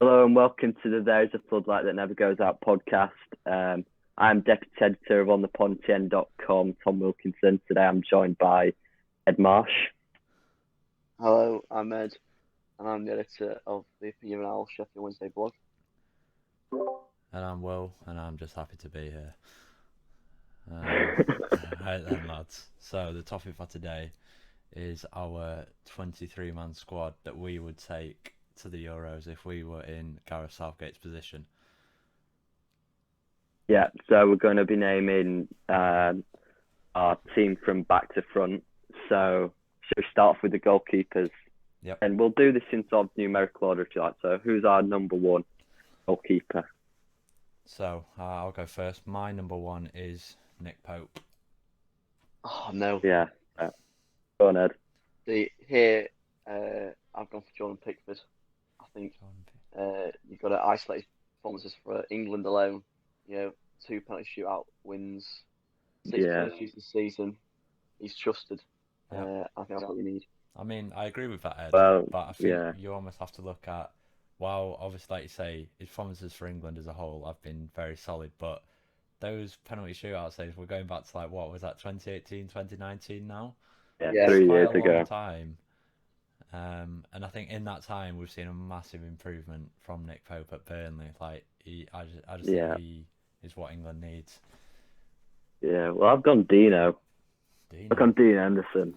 Hello and welcome to the There's a Floodlight That Never Goes Out podcast. I'm Deputy Editor of onthepontien.com, Tom Wilkinson. Today I'm joined by Ed Marsh. Hello, I'm Ed, and I'm the editor of the Opinion Owl Sheffield Wednesday blog. And I'm Will, and I'm just happy to be here. Right then, lads. So the topic for today is our 23-man squad that we would take to the Euros if we were in Gareth Southgate's position. Yeah, so we're going to be naming our team from back to front. So should we start off with the goalkeepers? Yep. And we'll do this in sort of numerical order if you like. So who's our number one goalkeeper? So I'll go first. My number one is Nick Pope. Oh no! Yeah, go on, Ed. I've gone for Jordan Pickford. I think you've got to isolate his performances for England alone. 2 penalty shootout wins, 6 penalties this season. He's trusted. I think that's what we need. I mean, I agree with that, Ed. Well, but I think you almost have to look at, while obviously, like you say, his performances for England as a whole have been very solid, but those penalty shootout saves, we're going back to what was that, 2018, 2019 now? Yeah, 3 years ago. ago. Time. And I think in that time we've seen a massive improvement from Nick Pope at Burnley. Like I just think he is what England needs. Yeah, well, I've gone Dino. I've gone Dean Anderson.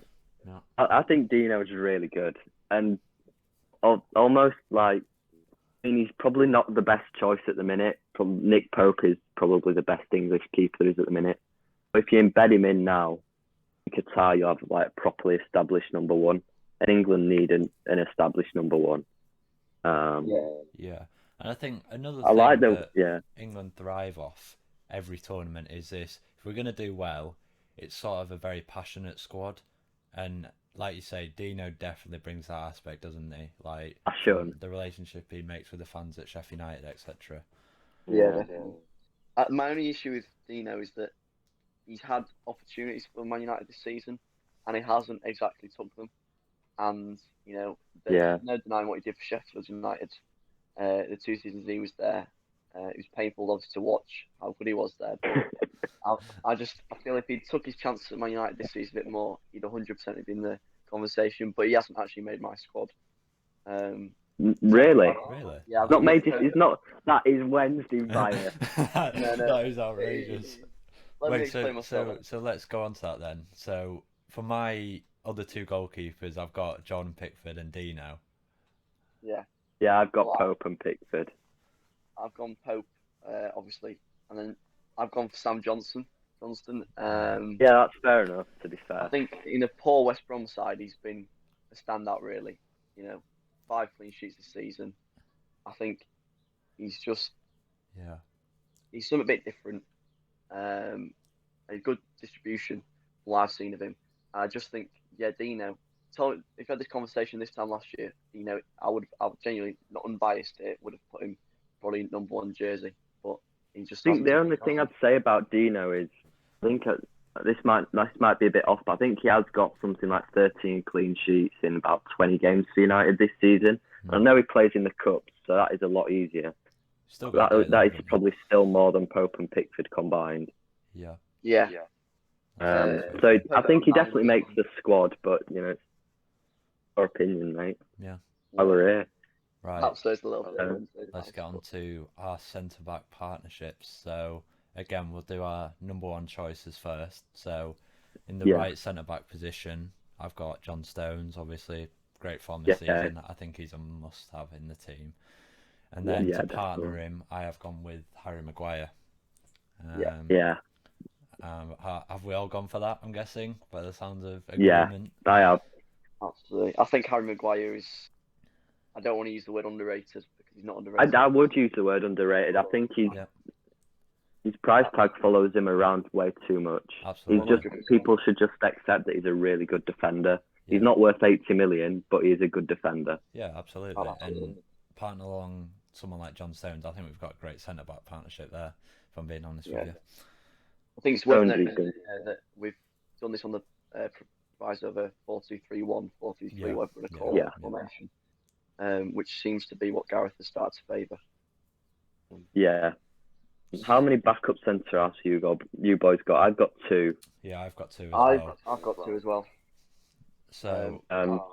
Yeah. I think Dino is really good, and almost like, I mean, he's probably not the best choice at the minute. From Nick Pope is probably the best English keeper there is at the minute. But if you embed him in now, in Qatar, you have like a properly established number one. And England need an established number one. Yeah, and I think another thing that England thrive off every tournament is this: if we're going to do well, it's sort of a very passionate squad, and like you say, Dino definitely brings that aspect, doesn't he? Like the relationship he makes with the fans at Sheffield United, etc. Yeah, definitely. My only issue with Dino is that he's had opportunities for Man United this season, and he hasn't exactly took them. And there's no denying what he did for Sheffield United. The 2 seasons he was there, it was painful obviously to watch how good he was there. But I feel if he took his chances at Man United this season a bit more, he'd 100% have been in the conversation. But he hasn't actually made my squad. Really? Yeah. Not made. It's not. That is Wednesday bias. No. That is outrageous. Let me explain myself. So let's go on to that then. So for my other 2 goalkeepers, I've got Jordan Pickford and Dino. Yeah, I've got Pope and Pickford. I've gone Pope, obviously, and then I've gone for Sam Johnston. Yeah, that's fair enough, to be fair. I think in a poor West Brom side, he's been a standout, really. 5 clean sheets this season. I think he's just he's something a bit different. A good distribution, from what I've seen of him. I just think, Dino. If we had this conversation this time last year, I would genuinely, not unbiased, would have put him probably number 1 jersey. But he just. I think the only thing I'd say about Dino is, I think this might be a bit off, but I think he has got something like 13 clean sheets in about 20 games for United this season. I know he plays in the cups, so that is a lot easier. That is probably still more than Pope and Pickford combined. Yeah. So I think he definitely makes the squad, but it's your opinion, mate. Yeah. While we're here. Right. Let's get on to our centre-back partnerships. So again, we'll do our number 1 choices first. So in the right centre-back position, I've got John Stones, obviously great form this season. I think he's a must-have in the team. And then to partner him, I have gone with Harry Maguire. Have we all gone for that, I'm guessing, by the sounds of agreement? Yeah, I have. Absolutely. I think Harry Maguire is... I don't want to use the word underrated, because he's not underrated. I would use the word underrated. I think his price tag follows him around way too much. Absolutely. People should just accept that he's a really good defender. Yeah. He's not worth 80 million, but he is a good defender. Yeah, absolutely. And partner along someone like John Stones, I think we've got a great centre-back partnership there, if I'm being honest with you. I think it's worth noting that we've done this on the proviso of a 4-2-3-1, 4-2-3, whatever we're going to call it, formation. which seems to be what Gareth has started to favour. Yeah. How many backup centre halves you boys got? I've got 2. Yeah, I've got 2 as well. I've got 2 as well. So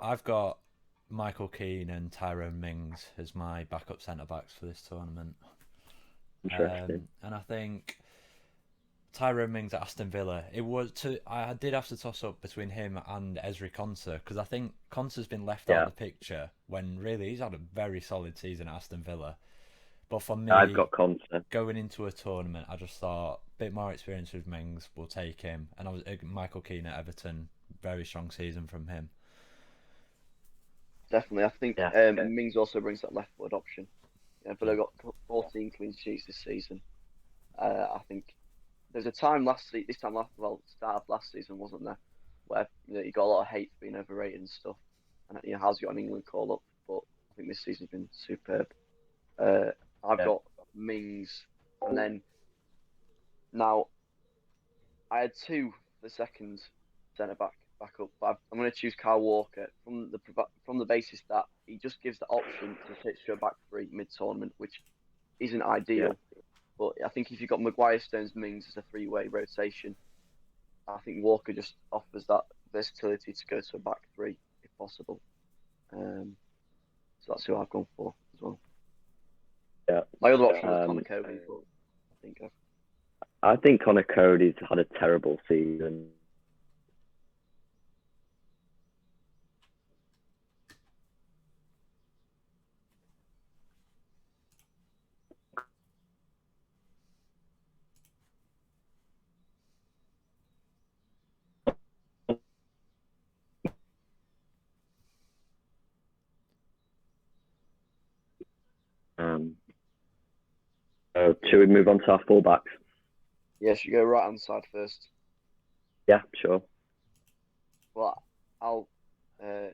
I've got Michael Keane and Tyrone Mings as my backup centre backs for this tournament. Interesting. And I think Tyrone Mings at Aston Villa. I did have to toss up between him and Ezri Konsa, because I think Konsa's been left out of the picture when really he's had a very solid season at Aston Villa. But for me, I've got Konsa. Going into a tournament, I just thought a bit more experience with Mings, we'll take him. And I was Michael Keane at Everton, very strong season from him. Definitely, I think Mings also brings that left foot option. Yeah, but they've got 14 clean sheets this season. I think there's a time start of last season, wasn't there, where you got a lot of hate for being overrated and stuff, and how's got an England call up. But I think this season's been superb. I've got Mings, and then now I had 2 for the second centre back up, but I'm going to choose Kyle Walker from the basis that he just gives the option to switch to a back 3 mid-tournament, which isn't ideal. Yeah. But I think if you've got Maguire, Stones, Mings as a 3-way rotation, I think Walker just offers that versatility to go to a back 3 if possible. So that's who I've gone for as well. Yeah. My other option was Connor Cody, but I think Connor Cody's had a terrible season. Should we move on to our fullbacks? Yeah, should we go right hand side first? Yeah, sure. Well, I'll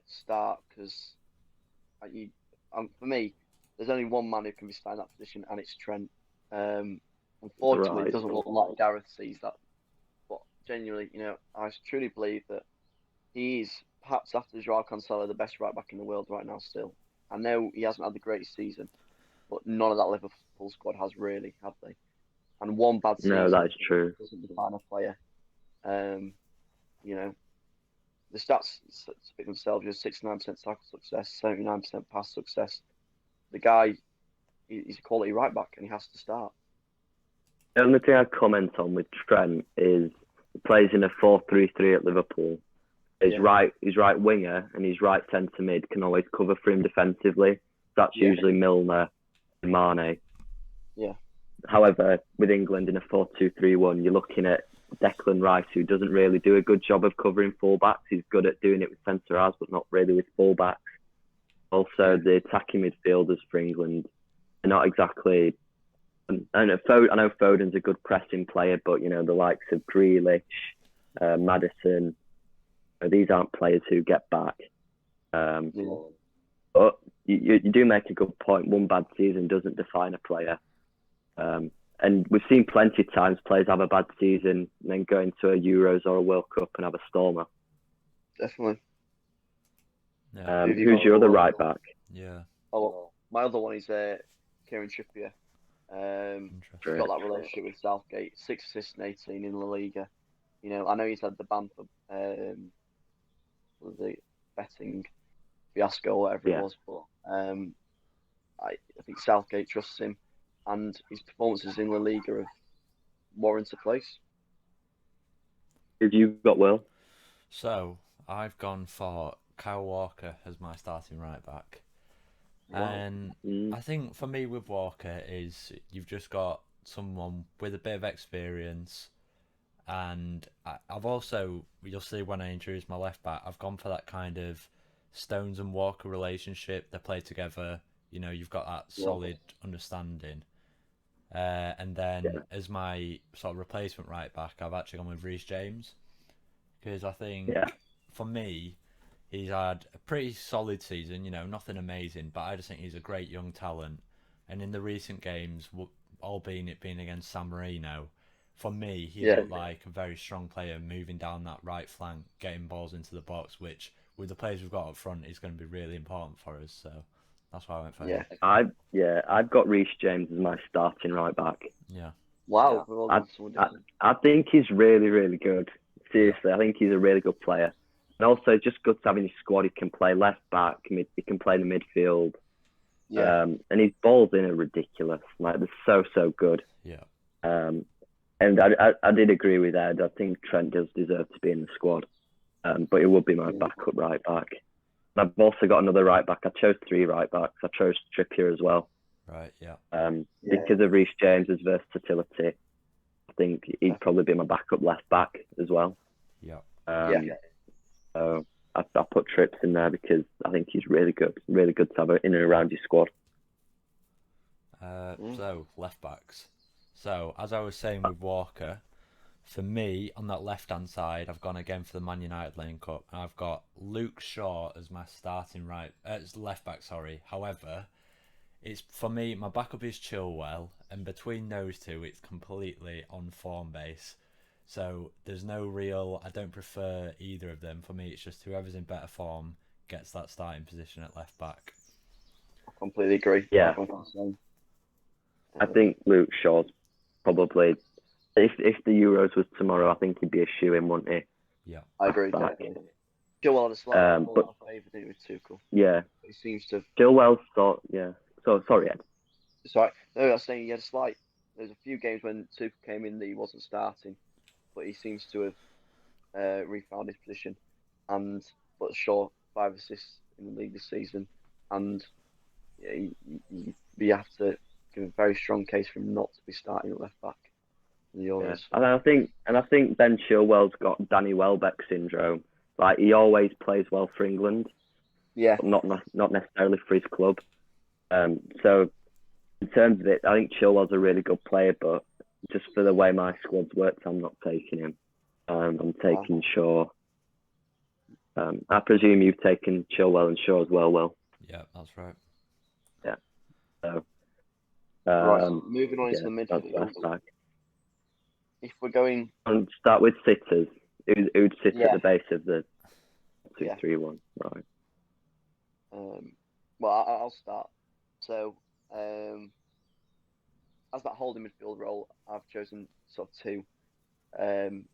start because for me, there's only one man who can be starting that position, and it's Trent. Unfortunately, It doesn't look like Gareth sees that. But genuinely, I truly believe that he is, perhaps after Joao Cancelo, the best right back in the world right now still. I know he hasn't had the greatest season, but none of that Liverpool squad has really, have they? And one bad season that is true. Doesn't define a player. The stats speak themselves. 69% tackle success, 79% pass success. The guy, he's a quality right back, and he has to start. The only thing I'd comment on with Trent is he plays in a 4-3-3 at Liverpool. His right winger and his right centre mid can always cover for him defensively. That's usually Milner and Mane. Yeah. However, with England in a 4-2-3-1, you're looking at Declan Rice, who doesn't really do a good job of covering fullbacks. He's good at doing it with centre halves, but not really with fullbacks. Also, the attacking midfielders for England are not exactly. I know Foden's a good pressing player, but the likes of Grealish, Maddison, these aren't players who get back. But you do make a good point. One bad season doesn't define a player. And we've seen plenty of times players have a bad season and then go into a Euros or a World Cup and have a stormer. Definitely. Who's your other right back? Yeah. Oh, my other one is Kieran Trippier. He's got that relationship with Southgate. 6 assists and 18 in La Liga. I know he's had the ban for the betting fiasco or whatever it was, but I think Southgate trusts him, and his performances in La Liga have warranted a place. Have you got Will? So I've gone for Kyle Walker as my starting right back. Wow. And I think for me with Walker is you've just got someone with a bit of experience, and I've also, you'll see when I introduce my left back, I've gone for that kind of Stones and Walker relationship. They play together, you've got that solid understanding. And then as my sort of replacement right back, I've actually gone with Reece James, because I think for me, he's had a pretty solid season, nothing amazing, but I just think he's a great young talent. And in the recent games, albeit it being against San Marino, for me, he looked like a very strong player moving down that right flank, getting balls into the box, which with the players we've got up front is going to be really important for us. So That's why I went for him. I've got Reece James as my starting right back. Yeah. Wow. I think he's really, really good. Seriously, I think he's a really good player. And also, just good to have in his squad. He can play left back. He can play in the midfield. Yeah. And his balls in are ridiculous. Like, they're so good. Yeah. And I did agree with Ed. I think Trent does deserve to be in the squad. But it would be my backup right back. And I've also got another right back. I chose 3 right backs. I chose Trippier as well. Right, yeah. Because of Reece James's versatility, I think he'd probably be my backup left back as well. Yeah. So I put Trips in there because I think he's really good to have in and around your squad. So, left backs. So, as I was saying with Walker, for me, on that left-hand side, I've gone again for the Man United link-up. I've got Luke Shaw as my starting as left back, sorry. However, it's for me, my backup is Chilwell, and between those two, it's completely on form base. So there's no real, I don't prefer either of them. For me, it's just whoever's in better form gets that starting position at left back. I completely agree. Yeah. I think Luke Shaw's probably, if the Euros was tomorrow, I think he'd be a shoe-in, wouldn't he? Yeah. I agree. Chilwell had a slight favour with Tuchel. Yeah. He seems to. Chilwell thought, yeah. So sorry, Ed. Sorry. No, I was saying he had a slight. There's a few games when Tuchel came in that he wasn't starting, but he seems to have refound his position. But Shaw 5 assists in the league this season, and you have to give a very strong case for him not to be starting at left back in the Euros. Yeah. And I think Ben Chilwell's got Danny Welbeck syndrome. Like, he always plays well for England. Yeah. But not necessarily for his club. So in terms of it, I think Chilwell's a really good player, but just for the way my squad's worked, I'm not taking him. I'm taking Shaw. I presume you've taken Chilwell and Shaw as well, Will. Yeah, that's right. Yeah. So, right, moving on into the midfield. If we're going... Start with sitters. Who'd sit at the base of the 2-3-1? Right. Well, I'll start. So, as that holding midfield role, I've chosen sort of 2. And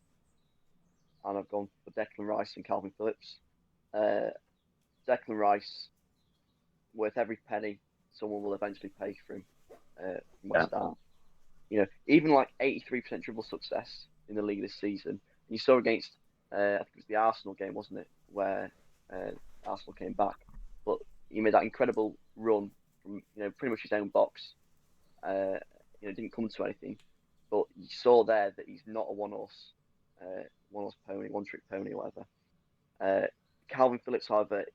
I've gone for Declan Rice and Calvin Phillips. Declan Rice, worth every penny someone will eventually pay for him from West Ham. Even like 83% dribble success in the league this season. And you saw against, I think it was the Arsenal game, wasn't it, where Arsenal came back. But he made that incredible run from pretty much his own box. Didn't come to anything, but you saw there that he's not a one-horse pony, one-trick pony, or whatever. Calvin Phillips, however,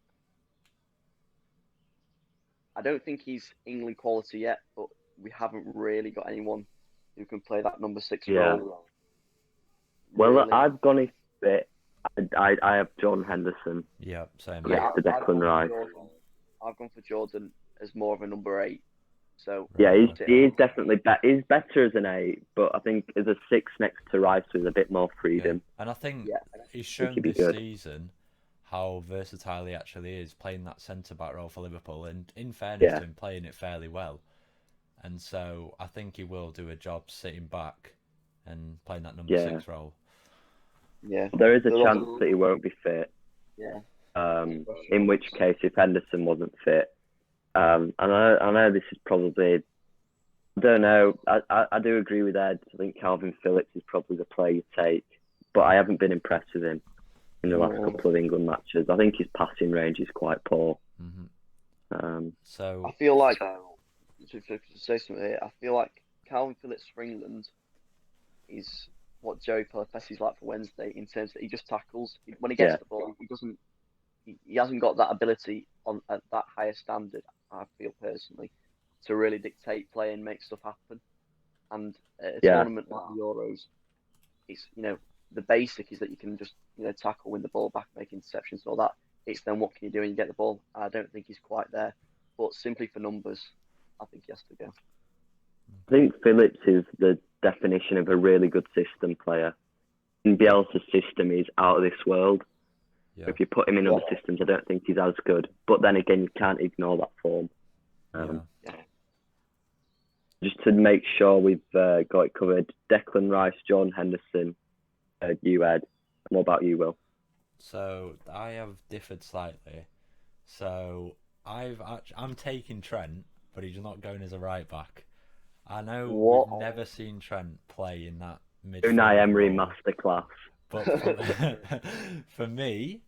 I don't think he's England quality yet, but we haven't really got anyone who can play that number 6 role. Well, really. I've gone a bit. I have John Henderson. Yeah, same. Next to Declan Rice. I've gone for Jordan as more of a number 8. So yeah, he is definitely he's better as an 8, but I think as a 6 next to Rice with a bit more freedom. Yeah. And I think he's shown this season how versatile he actually is, playing that centre-back role for Liverpool, and in fairness to him, playing it fairly well. And so I think he will do a job sitting back and playing that number 6 role. Yeah, there is a chance that he won't be fit. Yeah. In which case, if Henderson wasn't fit, and I know this is probably, I don't know. I do agree with Ed. I think Calvin Phillips is probably the player you take, but I haven't been impressed with him in the last couple of England matches. I think his passing range is quite poor. Mm-hmm. So I feel like to say something here, I feel like Calvin Phillips for England is what Joey Pelopessi's like for Wednesday, in terms that he just tackles. When he gets the ball, he hasn't got that ability at that higher standard, I feel personally, to really dictate play and make stuff happen. And a tournament like the Euros, it's the basic is that you can just tackle, win the ball back, make interceptions, and all that. It's then what can you do when you get the ball? I don't think he's quite there, but simply for numbers, I think he has to go. I think Phillips is the definition of a really good system player. In Bielsa's system, he's out of this world. Yeah. If you put him in other systems, I don't think he's as good. But then again, you can't ignore that form. Just to make sure we've got it covered, Declan Rice, John Henderson, you, Ed. What about you, Will? So I have differed slightly. So I'm taking Trent, but he's not going as a right back. I know we've never seen Trent play in that midfield. Unai Emery masterclass. But for me,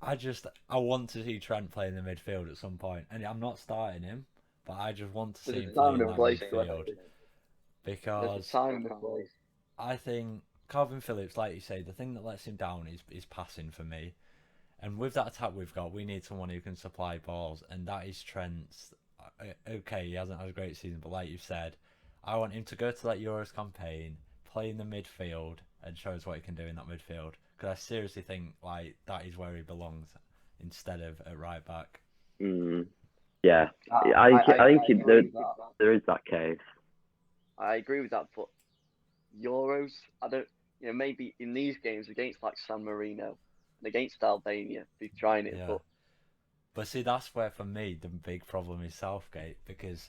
I want to see Trent play in the midfield at some point, and I'm not starting him, but I just want to see him play in that midfield because I think Calvin Phillips, like you say, the thing that lets him down is passing for me. And with that attack we've got, we need someone who can supply balls, and that is Trent's. Okay, he hasn't had a great season, but like you've said, I want him to go to that Euros campaign, play in the midfield, and show us what he can do in that midfield. Because I seriously think like that is where he belongs, instead of at right back. Yeah, I think there is that case. I agree with that, but Euros, I don't. Maybe in these games against like San Marino and against Albania, be trying it, But see, that's where for me the big problem is Southgate, because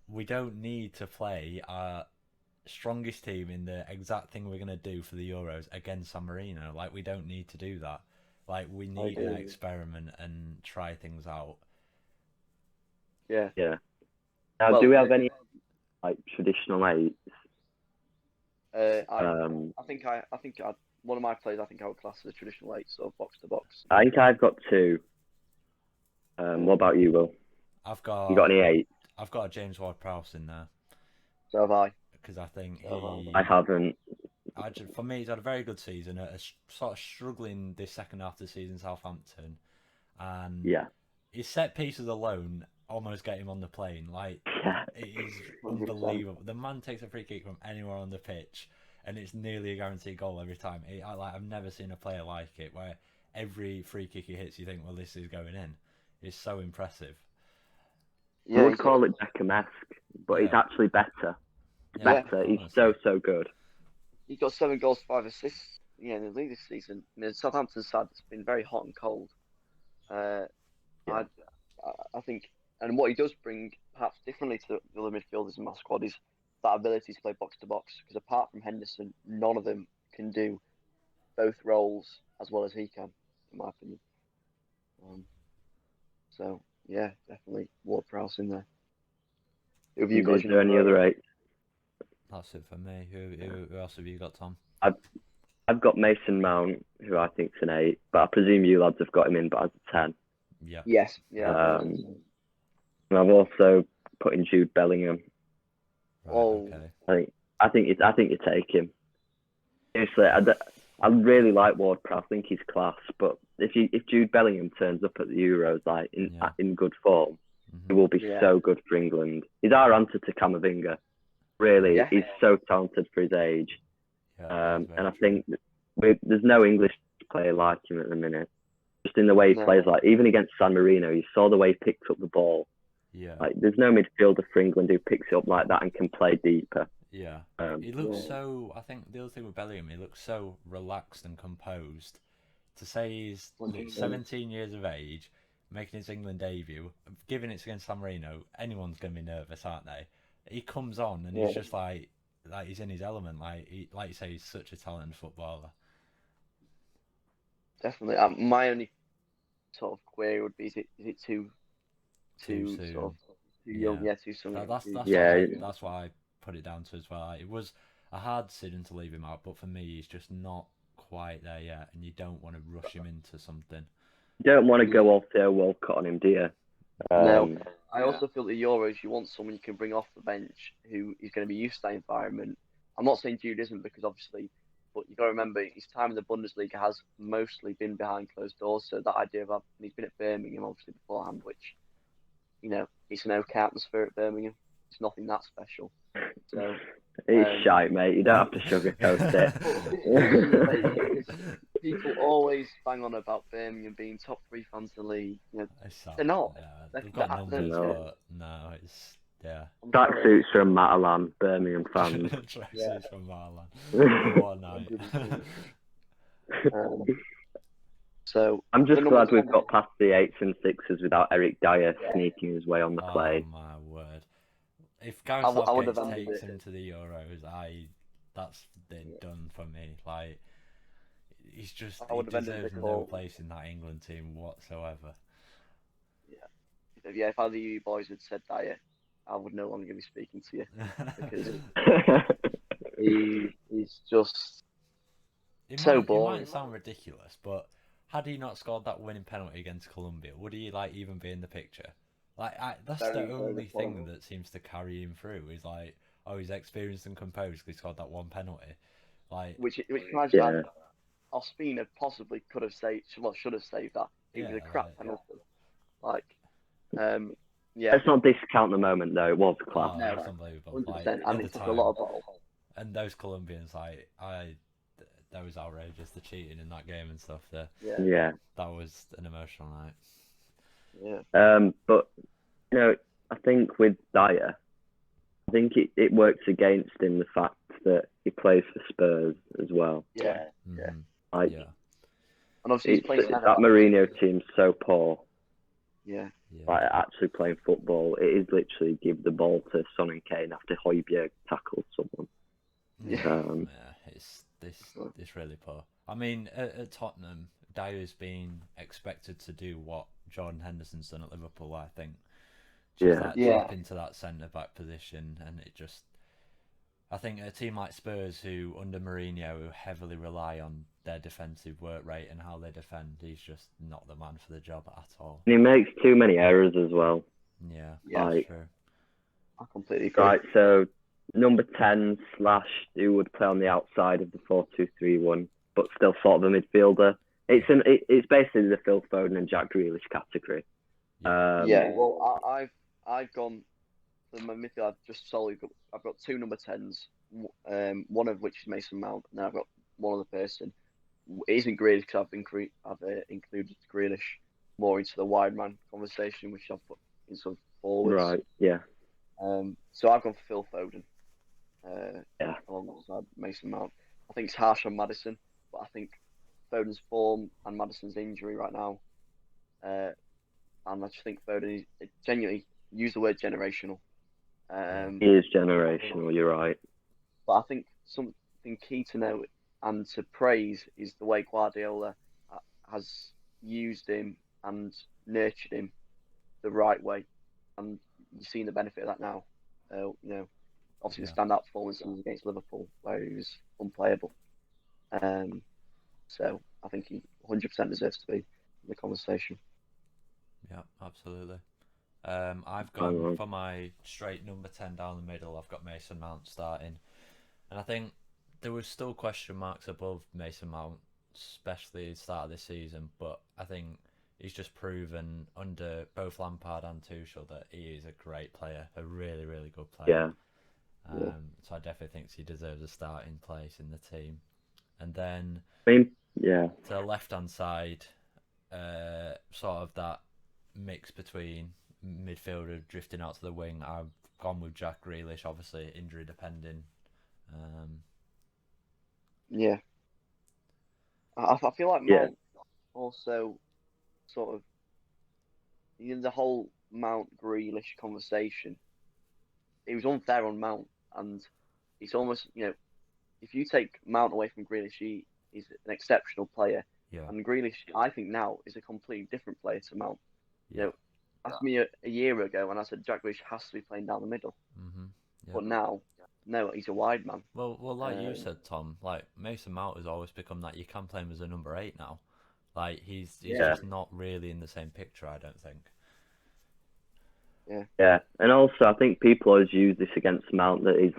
we don't need to play our strongest team in the exact thing we're going to do for the Euros against San Marino. Like, we don't need to do that. Like, we need to experiment and try things out. Yeah. Now, do we have any like traditional eights? I think one of my players, I think I would class as a traditional eight, so box to box. I think I've got two. What about you, Will? You got any eight? I've got a James Ward-Prowse in there. So have I. Because I think I haven't. For me, he's had a very good season. Sort of struggling this second half of the season, Southampton, and his set pieces alone almost get him on the plane. Like, it is unbelievable. The man takes a free kick from anywhere on the pitch, and it's nearly a guaranteed goal every time. I've never seen a player like it, where every free kick he hits, you think, well, this is going in. It's so impressive. I would call it Beckham-esque, but he's actually better. He's so good. He got 7 goals, 5 assists. In the league this season. I mean, Southampton's side has been very hot and cold. I think, and what he does bring, perhaps differently to the other midfielders in my squad, is that ability to play box to box. Because apart from Henderson, none of them can do both roles as well as he can, in my opinion. So yeah, definitely Ward-Prowse in there. Who have you got? Is there any other eight? That's it for me. Who else have you got, Tom? I've got Mason Mount, who I think's an 8, but I presume you lads have got him in, but as a 10. Yeah. Yes. Yeah. And I've also put in Jude Bellingham. Right, okay. I think you take him. Seriously, I really like Ward-Prowse. I think he's class, but if Jude Bellingham turns up at the Euros like in good form, he will be so good for England. He's our answer to Camavinga. Really, he's so talented for his age. And I think there's no English player like him at the minute. Just in the way he plays, like even against San Marino, you saw the way he picked up the ball. Yeah. Like there's no midfielder for England who picks it up like that and can play deeper. Yeah. He looks so. I think the other thing with Bellingham, he looks so relaxed and composed. To say he's 17 years of age, making his England debut, given it's against San Marino, anyone's going to be nervous, aren't they? He comes on and he's just like he's in his element. Like you say, he's such a talented footballer. Definitely. My only sort of query would be: is it too soon? Sort of too young? Yeah, too soon. That's what I put it down to as well. It was a hard decision to leave him out, but for me, he's just not quite there yet, and you don't want to rush him into something. You don't want to go off Theo Walcott on him, do you? No. I also feel the Euros, you want someone you can bring off the bench who is going to be used to that environment. I'm not saying Jude isn't, because obviously, but you've got to remember his time in the Bundesliga has mostly been behind closed doors. So that idea of he's been at Birmingham obviously beforehand, which, it's an okay atmosphere at Birmingham. It's nothing that special. So it's shite, mate. You don't have to sugarcoat it. People always bang on about Birmingham being top 3 fans in the league. They're not. Yeah, they've got numbers, but no, it's Tracksuits from Matalan, Birmingham fans. Tracksuits from Matalan. What a night. So I'm just glad we've got past the 8s and 6s without Eric Dyer sneaking his way on the plane. Oh my word! If Gareth Southgate takes him to the Euros, that's done for me. Like, he deserves no place in that England team whatsoever. Yeah, if either of you boys had said Dyer, I would no longer be speaking to you because he's just so boring. It might sound ridiculous, but had he not scored that winning penalty against Colombia, would he even be in the picture? That's the only thing that seems to carry him through. Is he's experienced and composed because he scored that one penalty. Which reminds me, Ospina possibly should have saved that. It was a crap penalty. Let's not discount the moment though. It was class. No, it's unbelievable. 100%, and it took a lot of balls. And those Colombians, that was outrageous. The cheating in that game and stuff. Yeah. That was an emotional night. Yeah. But I think with Dyer, I think it works against him the fact that he plays for Spurs as well. Yeah. Mm-hmm. And obviously he's playing that Mourinho team's so poor. Yeah. Actually playing football, it is literally give the ball to Son and Kane after Højbjerg tackled someone. It's really poor. I mean, at Tottenham, Dyer's been expected to do what Jordan Henderson's done at Liverpool, I think. Drop into that centre-back position, and I think a team like Spurs, who under Mourinho, who heavily rely on their defensive work rate and how they defend, he's just not the man for the job at all. And he makes too many errors as well. Yeah, that's true. I completely agree. Right, so number 10 / who would play on the outside of the 4-2-3-1, but still sort of a midfielder. It's basically the Phil Foden and Jack Grealish category. Well, I've gone for my midfield. I've got 2 number 10s, one of which is Mason Mount, and then I've got one other person. It isn't Grealish because I've included Grealish more into the wide man conversation, which I've put in some forwards. Right. Yeah. So I've gone for Phil Foden. Alongside Mason Mount. I think it's harsh on Maddison, but I think Foden's form and Maddison's injury right now, and I just think Foden is genuinely, use the word generational. He is generational, you're right. But I think something key to note and to praise is the way Guardiola has used him and nurtured him the right way, and you've seen the benefit of that now. Obviously the standout performance was against Liverpool, where he was unplayable. So I think he 100% deserves to be in the conversation. Yeah, absolutely. I've gone for my straight number 10 down the middle. I've got Mason Mount starting, and I think there was still question marks above Mason Mount, especially at the start of this season. But I think he's just proven under both Lampard and Tuchel that he is a great player, a really, really good player. So I definitely think he deserves a starting place in the team. And then to the left-hand side, sort of that mix between midfielder drifting out to the wing, I've gone with Jack Grealish, obviously injury depending. I feel like Mount also sort of in the whole Mount Grealish conversation, it was unfair on Mount, and it's almost, if you take Mount away from Grealish, he is an exceptional player. And Grealish, I think now, is a completely different player to Mount. Asked me a year ago, and I said Jack Grealish has to be playing down the middle. But now, no, he's a wide man. Well, like you said, Tom, Mason Mount has always become that you can play him as a number 8 now. He's just not really in the same picture, I don't think. Yeah, and also I think people always use this against Mount, that he's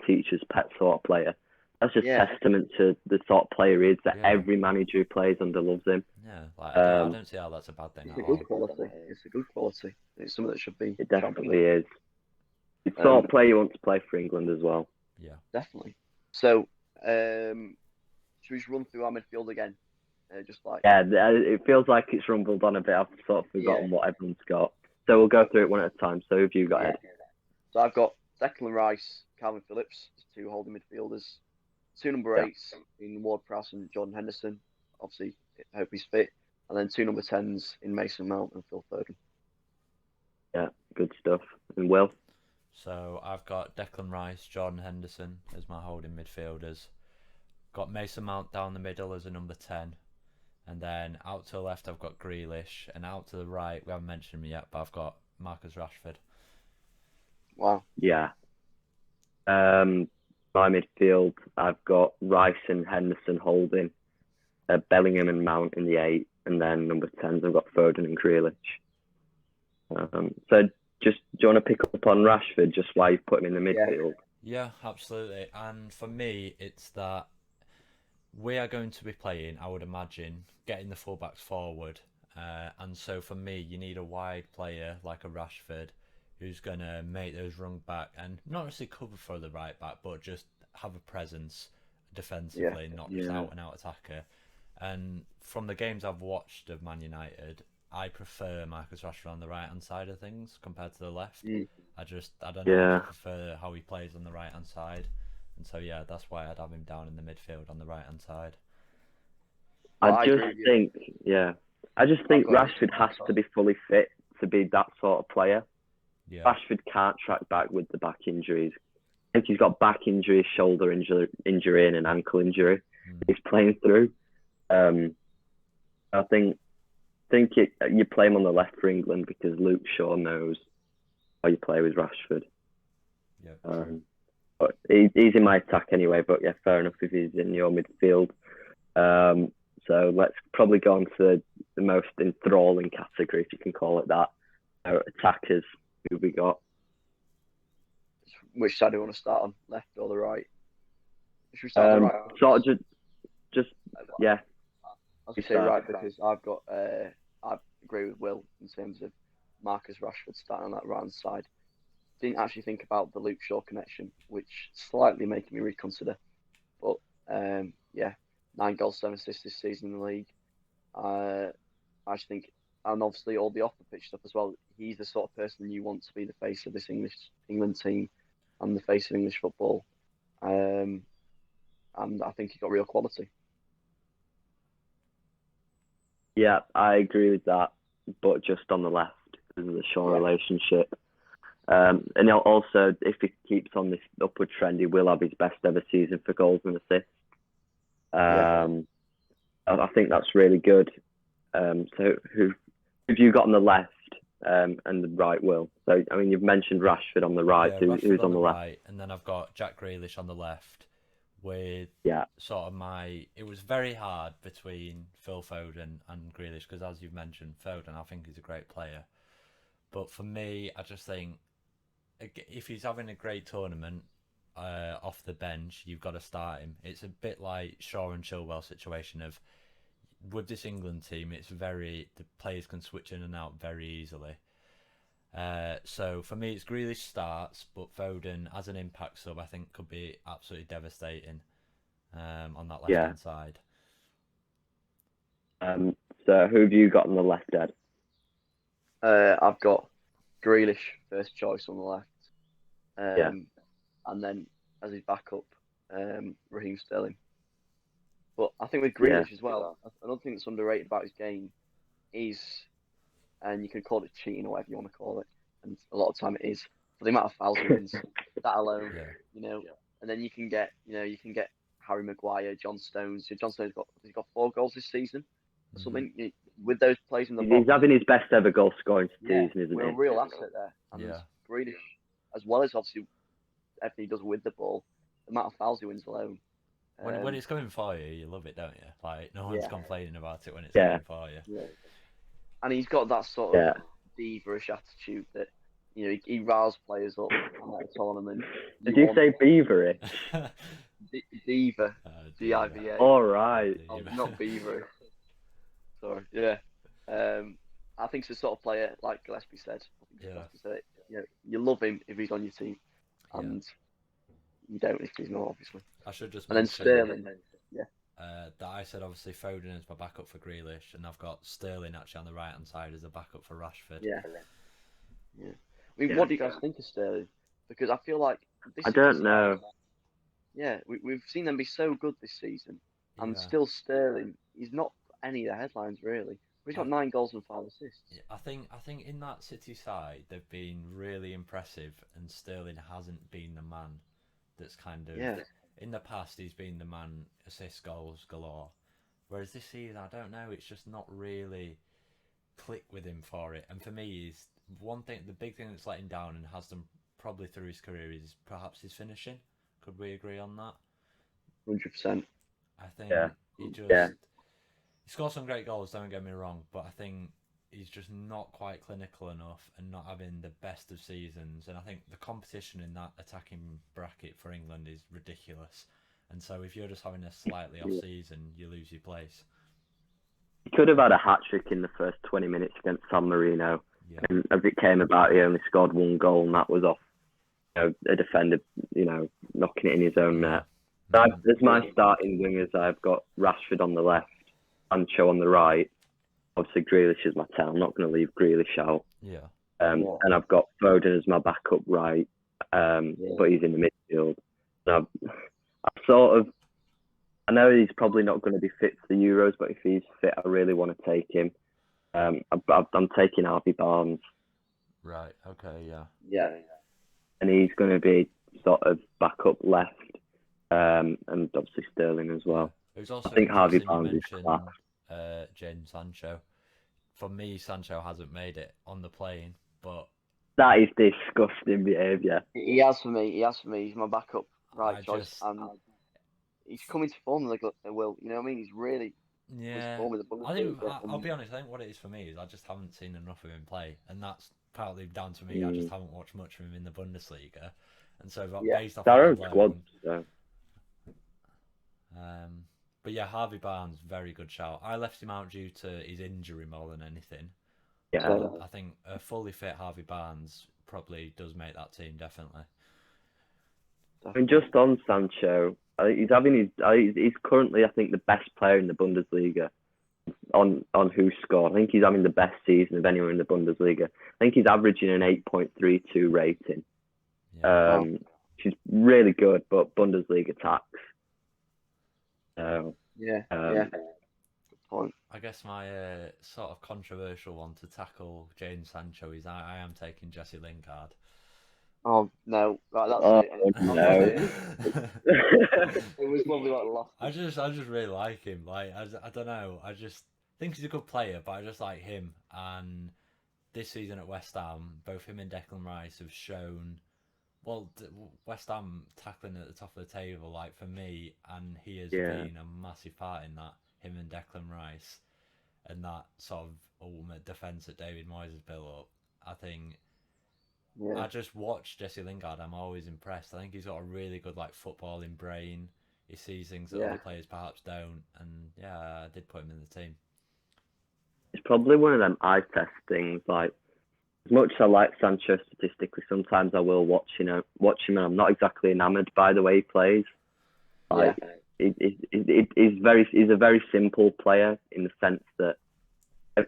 teacher's pet sort of player. That's just testament to the sort of player he is, that every manager who plays under loves him. Yeah, I don't see how that's a bad thing. It's a good quality. It's a good quality. It's something that should be. It definitely is. It's the sort of player you want to play for England as well. Yeah, definitely. So, should we just run through our midfield again? It feels like it's rumbled on a bit. I've sort of forgotten what everyone's got. So we'll go through it one at a time. So who have you got, Ed? So I've got Declan Rice, Calvin Phillips, 2 holding midfielders. 2 number 8s in Ward-Prowse and Jordan Henderson. Obviously, I hope he's fit. and then 2 number 10s in Mason Mount and Phil Foden. Yeah, good stuff. And Will? So I've got Declan Rice, Jordan Henderson as my holding midfielders. Got Mason Mount down the middle as a number 10. And then out to the left, I've got Grealish. And out to the right, we haven't mentioned him yet, but I've got Marcus Rashford. Wow. Yeah. My midfield, I've got Rice and Henderson holding, Bellingham and Mount in the 8, and then number 10s, I've got Foden and Grealish. So just, do you want to pick up on Rashford, just why you've put him in the midfield? Yeah, absolutely. And for me, it's that we are going to be playing, I would imagine, getting the fullbacks forward. And so for me, you need a wide player like a Rashford who's going to make those run back and not necessarily cover for the right back, but just have a presence defensively, not just out and out attacker. And from the games I've watched of Man United, I prefer Marcus Rashford on the right hand side of things compared to the left. I don't know, I prefer how he plays on the right hand side. And so that's why I'd have him down in the midfield on the right hand side. I just think Rashford has to be fully fit to be that sort of player. Yeah. Rashford can't track back with the back injuries. I think he's got back injury, shoulder injury, and an ankle injury. He's playing through. I think you play him on the left for England because Luke Shaw knows how you play with Rashford. Yeah. But he's in my attack anyway. But yeah, fair enough if he's in your midfield. So let's probably go on to the most enthralling category, if you can call it that. Attackers. Who we got? Which side do you want to start on, left or the right? Should we start on the right? Sort of just yeah. I'll say right because I agree with Will in terms of Marcus Rashford starting on that right hand side. Didn't actually think about the Luke Shaw connection, which slightly making me reconsider. But 9 goals, 7 assists this season in the league. I just think, and obviously all the off the pitch stuff as well. He's the sort of person you want to be the face of this England team and the face of English football. And I think he got real quality. Yeah, I agree with that, but just on the left because of the Shaw relationship. And also, if he keeps on this upward trend, he will have his best ever season for goals and assists. I think that's really good. So who have you got on the left and the right, Will? So, I mean, you've mentioned Rashford on the right. Who's on the left? Right, and then I've got Jack Grealish on the left with sort of it was very hard between Phil Foden and Grealish because, as you've mentioned, Foden, I think he's a great player. But for me, I just think if he's having a great tournament off the bench, you've got to start him. It's a bit like Shaw and Chilwell situation of, with this England team, the players can switch in and out very easily. So for me, it's Grealish starts, but Foden as an impact sub, I think could be absolutely devastating on that left hand side. So who have you got on the left, Ed? I've got Grealish first choice on the left, and then as his backup, Raheem Sterling. But I think with Grealish as well, another thing that's underrated about his game is, and you can call it cheating or whatever you want to call it, and a lot of time it is, for the amount of fouls he wins, that alone, and then you can get Harry Maguire, John Stones. John Stones he's got 4 goals this season, or something. With those plays in the box, he's having his best ever goal scoring season, isn't he? We're a real asset there. And Grealish, as well as obviously everything he does with the ball, the amount of fouls he wins alone. When it's coming for you, you love it, don't you? Like, no one's complaining about it when it's coming for you. Yeah. And he's got that sort of diva-ish attitude that, he riles players up on that tournament. Did you say beaverish? Diva. D-I-V-A. All right. Not beaver. Sorry. Yeah. I think it's the sort of player, like Gillespie said. You love him if he's on your team. And you don't if he's not, obviously. I should just and then Sterling. That I said obviously Foden is my backup for Grealish, and I've got Sterling actually on the right hand side as a backup for Rashford. Yeah. I mean, what do you guys think of Sterling? Because I feel like I don't know. Yeah, we've seen them be so good this season, and still Sterling, he's not any of the headlines really. He's got 9 goals and 5 assists. I think in that City side they've been really impressive, and Sterling hasn't been the man that's kind of in the past he's been the man, assist goals galore. Whereas this season, I don't know, it's just not really clicked with him for it. And for me, is the big thing that's let him down and has done probably through his career is perhaps his finishing. Could we agree on that? 100%. I think he scores some great goals, don't get me wrong, but I think he's just not quite clinical enough and not having the best of seasons. And I think the competition in that attacking bracket for England is ridiculous. And so if you're just having a slightly off season, you lose your place. He could have had a hat-trick in the first 20 minutes against San Marino. Yeah. And as it came about, he only scored 1 goal, and that was off a defender, knocking it in his own net. So as my starting wingers, I've got Rashford on the left, Sancho on the right. Obviously, Grealish is my 10. I'm not going to leave Grealish out. Yeah. And I've got Foden as my backup right, but he's in the midfield. And I know he's probably not going to be fit for the Euros, but if he's fit, I really want to take him. I'm taking Harvey Barnes. Right. Okay. Yeah. Yeah. And he's going to be sort of backup left, and obviously Sterling as well. I think Harvey Barnes is class. Jadon Sancho. For me, Sancho hasn't made it on the plane, but that is disgusting behaviour. He has for me. He's my backup choice, and he's coming to form like Will. You know what I mean? He's really I'll be honest. I think what it is for me is I just haven't seen enough of him play, and that's partly down to me. I just haven't watched much of him in the Bundesliga, and so based off our own squad. So. But yeah, Harvey Barnes, very good shout. I left him out due to his injury more than anything. Yeah, I think a fully fit Harvey Barnes probably does make that team, definitely. I mean, just on Sancho, he's currently, I think, the best player in the Bundesliga on who scored. I think he's having the best season of anyone in the Bundesliga. I think he's averaging an 8.32 rating, which is really good, but Bundesliga tax. Good point. I guess my sort of controversial one to tackle Jadon Sancho is I am taking Jesse Lingard. Oh no! Right, that's it. No. It was probably like lost. I just really like him. Like I don't know. I just think he's a good player, but I just like him. And this season at West Ham, both him and Declan Rice have shown. Well, West Ham tackling at the top of the table, like for me, and he has been a massive part in that. Him and Declan Rice, and that sort of ultimate defence that David Moyes has built up. I think. Yeah. I just watch Jesse Lingard. I'm always impressed. I think he's got a really good footballing brain. He sees things that other players perhaps don't, and I did put him in the team. It's probably one of them eye test things. Like, as much as I like Sancho statistically, sometimes I will watch him, and I'm not exactly enamoured by the way he plays. Like, he's a very simple player in the sense that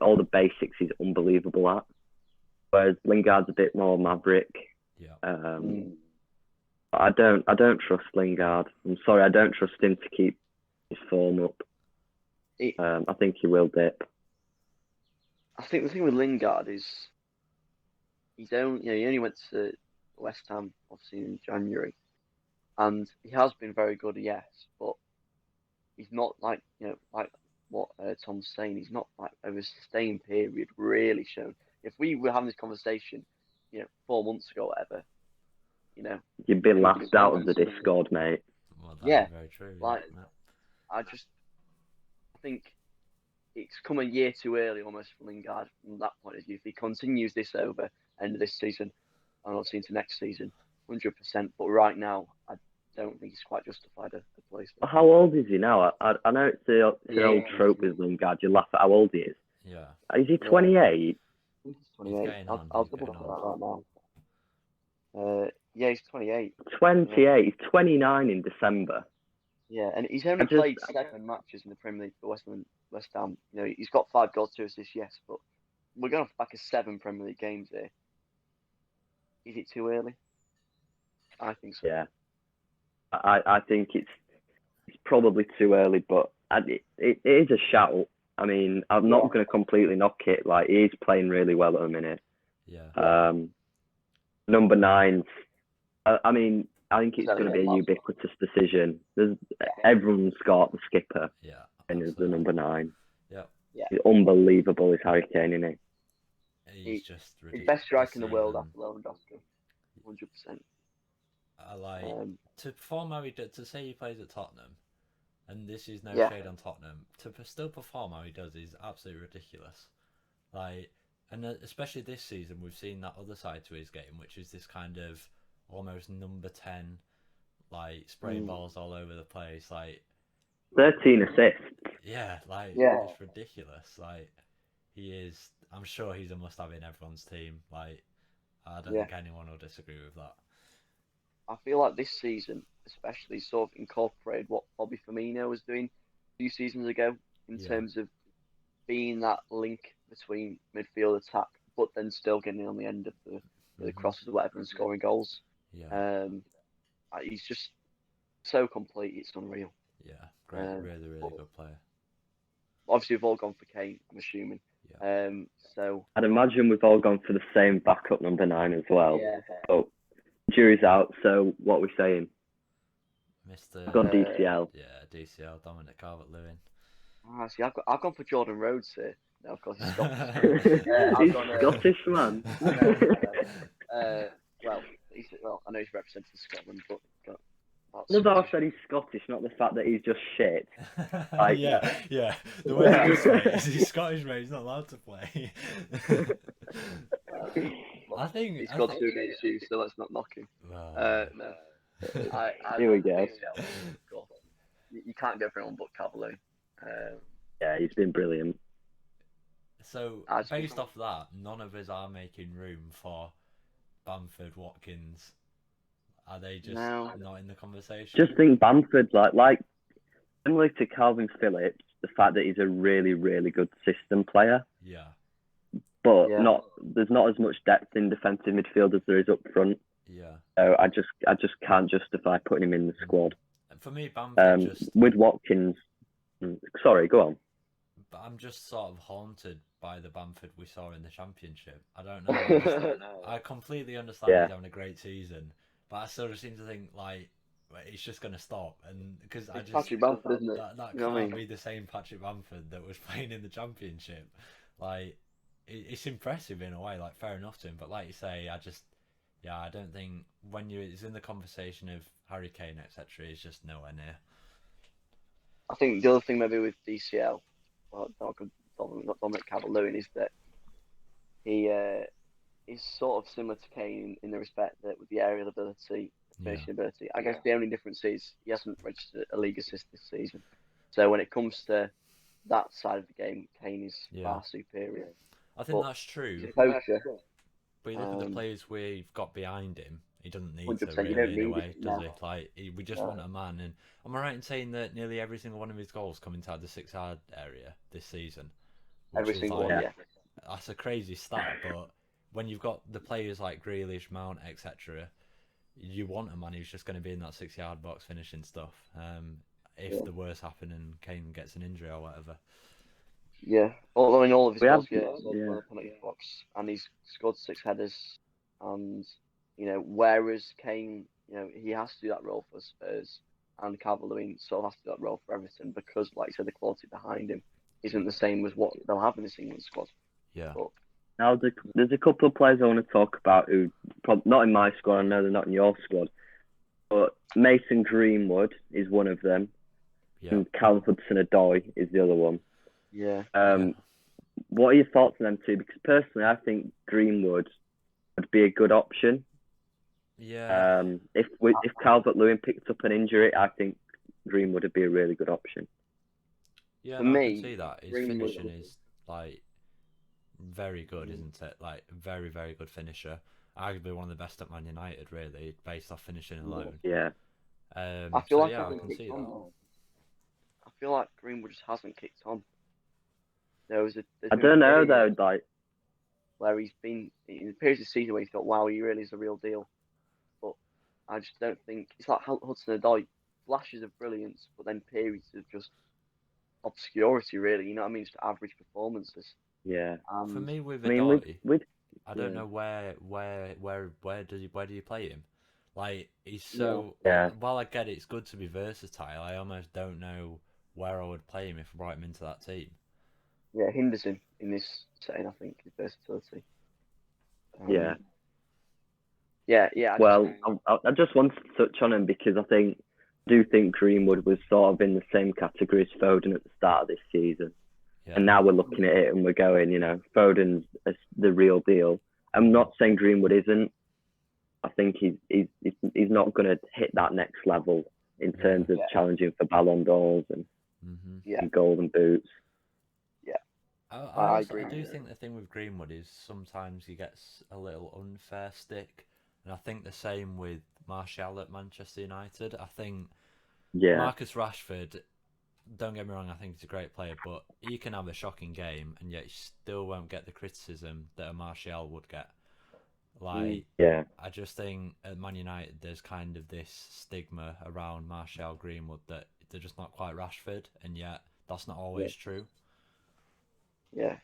all the basics he's unbelievable at. Whereas Lingard's a bit more maverick. Yeah. I don't trust Lingard. I'm sorry, I don't trust him to keep his form up. I think he will dip. I think the thing with Lingard is he only went to West Ham obviously in January, and he has been very good, yes, but he's not like what Tom's saying. He's not like over a sustained period really shown. If we were having this conversation, 4 months ago, or whatever, you'd be laughed out of the Discord, mate. Well, that's very true. I think it's come a year too early almost for Lingard from that point of view. If he continues this over end of this season, and obviously into next season, 100%. But right now, I don't think he's quite justified a place. How old is he now? I know it's an old trope with Lingard. You laugh at how old he is. Yeah. Is he 28? He's 28. I'll double check that right now. He's 28. 28. He's 29 in December. Yeah, and he's only played 7 matches in the Premier League for West Ham. He's got 5 goals, 2 assists, yes, but we're going off the back of 7 Premier League games here. Is it too early? I think so. Yeah. I think it's probably too early, but it is a shout. I mean, I'm not going to completely knock it. Like, he's playing really well at the minute. Yeah. Number 9. I mean, I think it's going to be a ubiquitous decision. Everyone's got the skipper. Yeah. And it's the number 9. Yeah. He's unbelievable, is Harry Kane, isn't he? He's just ridiculous. He's best striker in the world after Lewandowski. 100%. I like to perform how he did, to say he plays at Tottenham, and this is no shade on Tottenham, to still perform how he does is absolutely ridiculous. Like, and especially this season, we've seen that other side to his game, which is this kind of almost number 10, like spraying balls all over the place, like 13 assists. Yeah, like it's ridiculous. Like, he is. I'm sure he's a must-have in everyone's team. Like, I don't think anyone will disagree with that. I feel like this season, especially, sort of incorporated what Bobby Firmino was doing a few seasons ago in terms of being that link between midfield attack, but then still getting on the end of the crosses or whatever and scoring goals. Yeah. He's just so complete. It's unreal. Yeah, great, really good player. Obviously, we've all gone for Kane, I'm assuming. Yeah. So I'd imagine we've all gone for the same backup number 9 as well. Yeah. But jury's out, so what are we saying? Mr. I've gone DCL. Yeah, DCL, Dominic Calvert-Lewin. See, I've gone for Jordan Rhodes here. No, of course, he's Scottish. He's Scottish, man. Well, I know he's representing Scotland, but love how I said he's Scottish, not the fact that he's just shit. Like, yeah. The way he is, he's Scottish, mate. He's not allowed to play. I think he's got 2 against you, so let's not knock him. No. Here we go. You can't go for anyone but Calvert-Lewin. Yeah, he's been brilliant. So, based off that, none of us are making room for Bamford, Watkins. Are they just not in the conversation? Just think Bamford, like similar to Calvin Phillips, the fact that he's a really, really good system player. Yeah. But there's not as much depth in defensive midfield as there is up front. Yeah. So I just can't justify putting him in the squad. And for me, Bamford with Watkins. Sorry, go on. But I'm just sort of haunted by the Bamford we saw in the Championship. I don't know. I completely understand he's having a great season, but I still just seem to think like it's just going to stop, and because I just Patrick Bamford, isn't it? That can't be the same Patrick Bamford that was playing in the Championship. Like, it's impressive in a way. Like, fair enough to him, but like you say, I don't think when it's in the conversation of Harry Kane, etc., it's just nowhere near. I think the other thing maybe with DCL, Dominic Calvert-Lewin, is that he is sort of similar to Kane in the respect that with the aerial ability, finishing ability. I guess the only difference is he hasn't registered a league assist this season. So when it comes to that side of the game, Kane is far superior. I think that's true. But you look at the players we've got behind him, he doesn't need to really in a way, does he? Like, we just want a man. And am I right in saying that nearly every single one of his goals come inside the 6-yard area this season? Every single one, yeah. That's a crazy stat, but when you've got the players like Grealish, Mount, etc., you want a man who's just going to be in that 6-yard box finishing stuff. If the worst happen and Kane gets an injury or whatever. Yeah, although in all of his goals, penalty box, and he's scored 6 headers, and whereas Kane, he has to do that role for Spurs, and Calvert-Lewin sort of has to do that role for Everton because, like you said, the quality behind him isn't the same as what they'll have in this England squad. Yeah. But now there's a couple of players I want to talk about who not in my squad. I know they're not in your squad, but Mason Greenwood is one of them, and Callum Hudson-Odoi is the other one. Yeah. What are your thoughts on them two? Because personally, I think Greenwood would be a good option. Yeah. If Calvert-Lewin picked up an injury, I think Greenwood would be a really good option. Yeah, I can see that. His finishing is like very good, isn't it? Like, very, very good finisher. Arguably one of the best at Man United, really, based off finishing alone. Yeah. I feel I can see that. I feel like Greenwood just hasn't kicked on. I don't know though, like where he's been in periods of the season where he thought, wow, he really is a real deal. But I just don't think it's like Hudson-Odoi, flashes of brilliance, but then periods of just obscurity, really. You know what I mean? Just average performances. Yeah. For me, with I mean, Adoree, I don't yeah. know where do you play him? Like he's No. so. Yeah. While I get it, it's good to be versatile. I almost don't know where I would play him if I brought him into that team. Yeah, hinders him in this setting, I think, his versatility. Yeah. Yeah. Well, I just wanted to touch on him because I do think Greenwood was sort of in the same category as Foden at the start of this season. Yeah. And now we're looking at it and we're going, Foden's the real deal. I'm not saying Greenwood isn't. I think he's not going to hit that next level in terms of challenging for Ballon d'Ors and Golden Boots. Yeah. I do think the thing with Greenwood is sometimes he gets a little unfair stick. And I think the same with Martial at Manchester United. I think Marcus Rashford, don't get me wrong, I think he's a great player, but he can have a shocking game and yet he still won't get the criticism that a Martial would get. I just think at Man United there's kind of this stigma around Martial, Greenwood, that they're just not quite Rashford, and yet that's not always true. Yeah.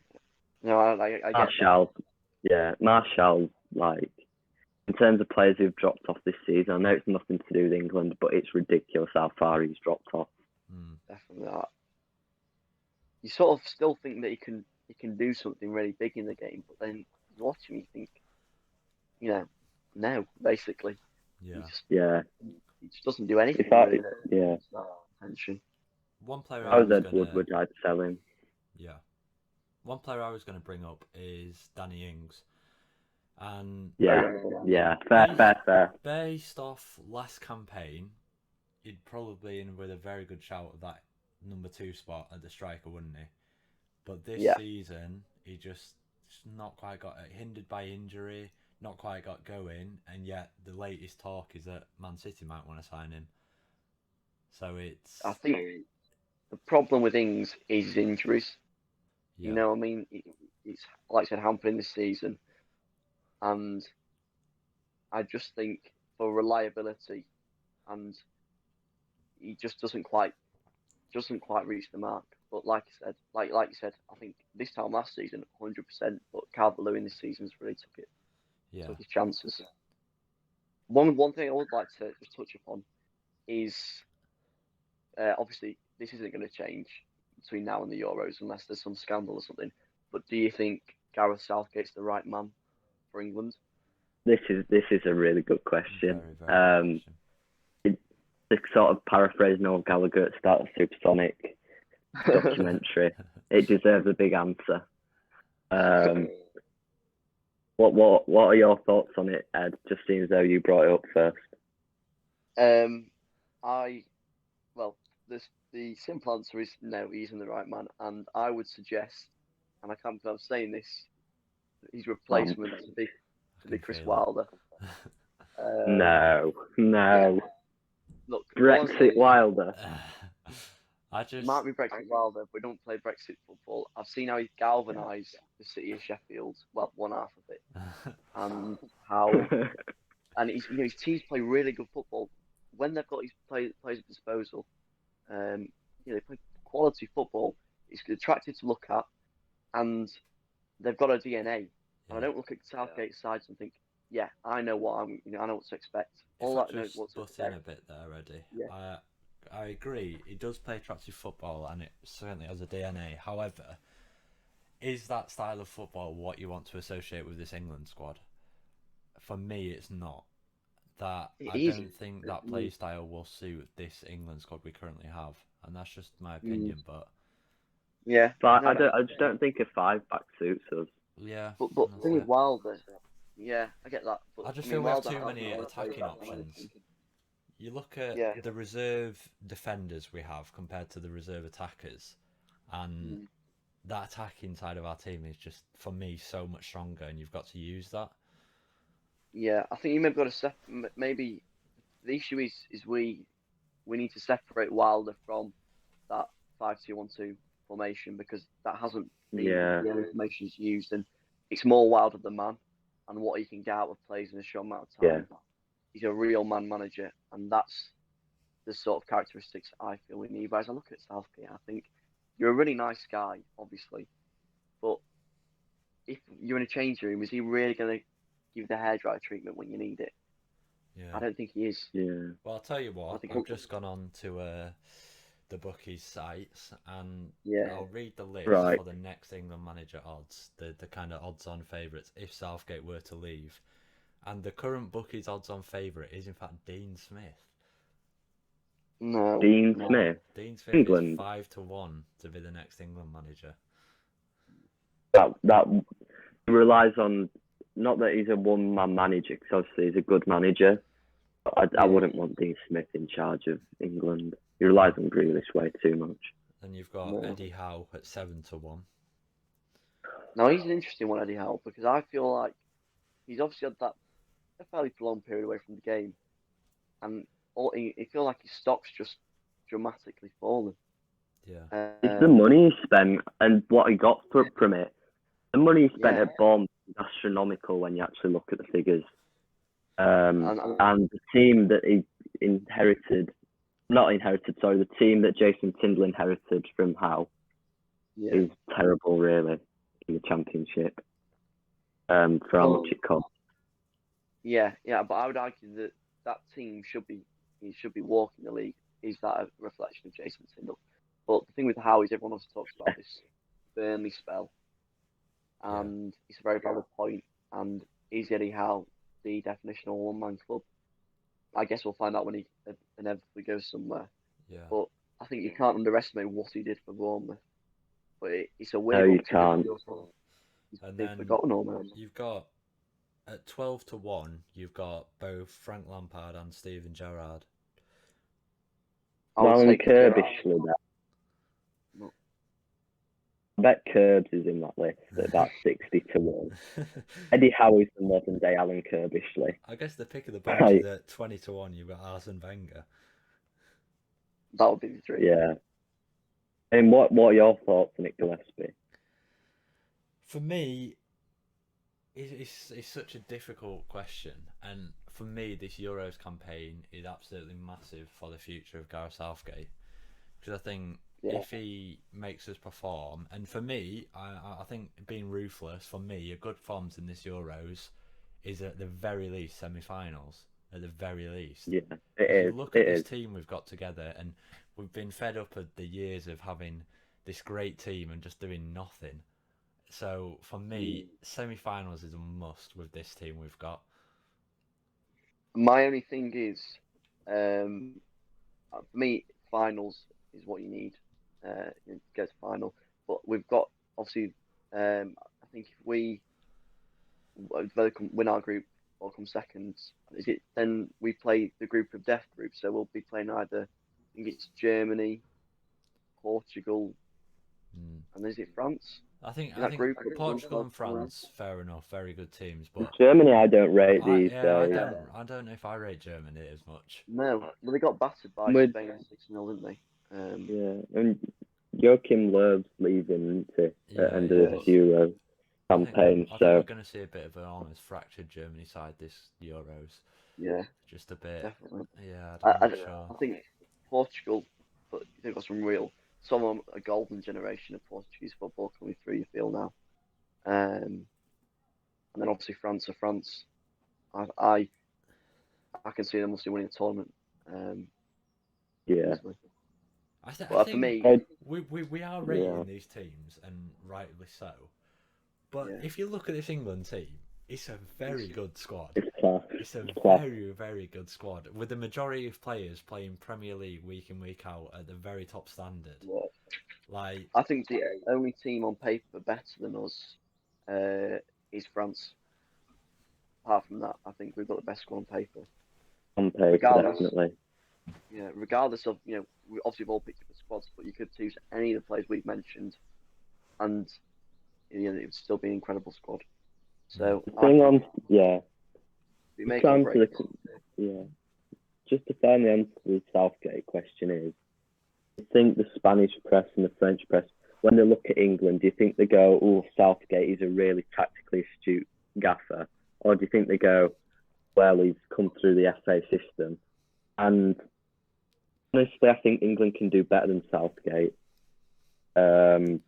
No, I get Martial. Yeah, Martial, in terms of players who've dropped off this season, I know it's nothing to do with England, but it's ridiculous how far he's dropped off. Definitely that. You sort of still think that he can do something really big in the game, but then you watch him, you think, no, basically. Yeah. He just doesn't do anything. Attention. One player I'd sell him. Yeah. One player I was going to bring up is Danny Ings. And fair. Based off last campaign, he'd probably in with a very good shout at that number 2 spot at the striker, wouldn't he? But this season, he just not quite got hindered by injury, not quite got going, and yet the latest talk is that Man City might want to sign him. So I think the problem with Ings is his injuries. Yeah. You know what I mean? It's, like I said, hampering this season. And I just think for reliability, and he just doesn't quite reach the mark. But like you said, I think this time last season, 100%. But Calvert-Lewin this season's really took his chances. One thing I would like to just touch upon is obviously this isn't going to change between now and the Euros unless there's some scandal or something. But do you think Gareth Southgate's the right man for England? This is a really good question. Very question. To sort of paraphrase Noel Gallagher at the start of Supersonic documentary, it deserves a big answer. What are your thoughts on it, Ed? Just seems as though you brought it up first. The simple answer is no, he isn't the right man, and I would suggest, and I can't believe I'm saying this, his replacement to be Chris Wilder. No. Yeah. Look, Brexit Wilder. It might be Brexit Wilder, but we don't play Brexit football. I've seen how he galvanised the city of Sheffield, well, one half of it, and how, and his teams play really good football when they've got his players at disposal. They play quality football. It's attractive to look at, and they've got a DNA. And I don't look at Southgate's sides and think, yeah, I know what I know what to expect. All that knows what to expect. In a bit there already. Yeah. I agree. He does play attractive football, and it certainly has a DNA. However, is that style of football what you want to associate with this England squad? For me, it's not. I don't think that play style will suit this England squad we currently have, and that's just my opinion. But but I just don't think a 5-back suits us. Yeah, but the thing with Wilder, I get that. But I just feel we have too many attacking options. You look at the reserve defenders we have compared to the reserve attackers, and that attacking side of our team is just, for me, so much stronger, and you've got to use that. Yeah, I think you maybe got to maybe the issue is we need to separate Wilder from that 5-2-1-2 formation, because that hasn't been the formations used, and it's more Wilder the man and what he can get out of players in a short amount of time. Yeah. He's a real man manager, and that's the sort of characteristics I feel we need. But as I look at Southgate, I think you're a really nice guy, obviously, but if you're in a change room, is he really going to give the hairdryer treatment when you need it? Yeah. I don't think he is. Yeah. Well, I'll tell you what. I've just gone on to the bookies sites, and I'll read the list for the next England manager odds, the kind of odds-on favourites if Southgate were to leave. And the current bookies odds-on favourite is in fact Dean Smith. No. Dean Smith? Dean Smith England. is 5-1 to be the next England manager. That relies on, not that he's a one-man manager, because obviously he's a good manager. I wouldn't want Dean Smith in charge of England. He relies on Grealish way too much. Then you've got Eddie Howe at 7-1. Now he's an interesting one, Eddie Howe, because I feel like he's obviously had that a fairly prolonged period away from the game, and I feel like his stock's just dramatically fallen. Yeah, it's the money he spent and what he got from it. The money he spent at Bournemouth is astronomical when you actually look at the figures. And the team that he the team that Jason Tindall inherited from Howe is terrible, really, in the Championship, for how much it cost. Yeah, but I would argue that team should be walking the league. Is that a reflection of Jason Tindall? But the thing with Howe is everyone else talks about this Burnley spell, and it's a very valid point. And is Eddie Howe the definition of a one-man club? I guess we'll find out when he inevitably goes somewhere. Yeah. But I think you can't underestimate what he did for Bournemouth. But it's a weird. No, you can't. And then forgotten almost. You've got at 12-1. You've got both Frank Lampard and Steven Gerrard. Alan Kirbishley there. I bet Curbs is in that list at about 60-1. Eddie Howe is the modern day Alan Kirbishley. I guess the pick of the bunch is at 20-1. You've got Arsene Wenger. That would be the three. Yeah. And what are your thoughts on Nick Gillespie? For me, it's such a difficult question, and for me, this Euros campaign is absolutely massive for the future of Gareth Southgate, because I think if he makes us perform, and for me, I think being ruthless, for me, a good performance in this Euros is at the very least semi-finals, at the very least. Yeah, it is. You look at this team we've got together, and we've been fed up at the years of having this great team and just doing nothing. So for me, semi-finals is a must with this team we've got. My only thing is, for me, finals is what you need to get to final. But we've got, obviously, I think if we win our group or come second, then we play the group of death group. So we'll be playing either, I think it's Germany, Portugal, and is it France? I think Portugal and France, fair enough, very good teams. But Germany, I don't rate these. I don't know if I rate Germany as much. No, well, they got battered by Spain 6-0, didn't they? Yeah, and Joachim Löw's leaving at the end of this Euro campaign. I think we're going to see a bit of an almost fractured Germany side this Euros. Yeah, just a bit. Definitely. Yeah, I think Portugal, but they've got a golden generation of Portuguese football coming through, you feel now. And then obviously France are France. I can see them obviously winning the tournament. Yeah. I think for me, we are rating these teams, and rightly so. But if you look at this England team, it's a very good squad. It's a very, very good squad, with the majority of players playing Premier League week in, week out at the very top standard. Yeah. I think the only team on paper better than us is France. Apart from that, I think we've got the best squad on paper. On paper, definitely. Yeah, regardless of, we obviously have all picked up the squads, but you could choose any of the players we've mentioned, and it would still be an incredible squad. So just to finally answer the Southgate question is, I think the Spanish press and the French press, when they look at England, do you think they go, "Oh, Southgate is a really tactically astute gaffer," or do you think they go, "Well, he's come through the FA system"? And honestly, I think England can do better than Southgate. And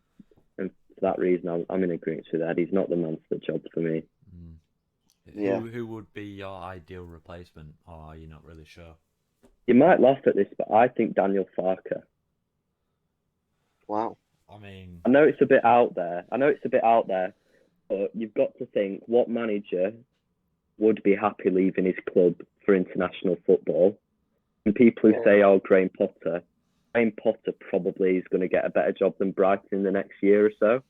for that reason, I'm in agreement with that. He's not the man for the job for me. Yeah. Who would be your ideal replacement, or are you not really sure? You might laugh at this, but I think Daniel Farker. Wow. I mean, I know it's a bit out there. But you've got to think, what manager would be happy leaving his club for international football? And people who say, "Oh, Graham Potter probably is going to get a better job than Brighton in the next year or so."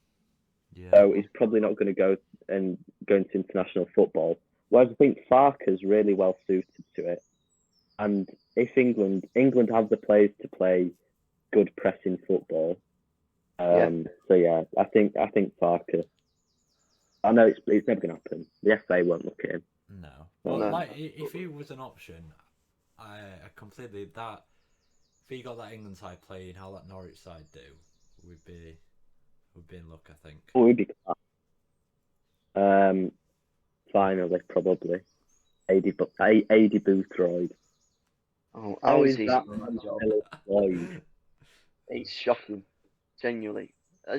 yeah. So he's probably not going to go into international football. Whereas I think Farker's really well suited to it. And if England have the players to play good pressing football, so yeah, I think Farker. I know it's never going to happen. The FA won't look at him. No. Well, like if he was an option, I completely that. If he got that England side playing how that Norwich side do, we'd be in luck, I think. Oh, we'd be finally probably. AD Boothroyd. Oh, How is he? that man still employed? It's shocking, genuinely.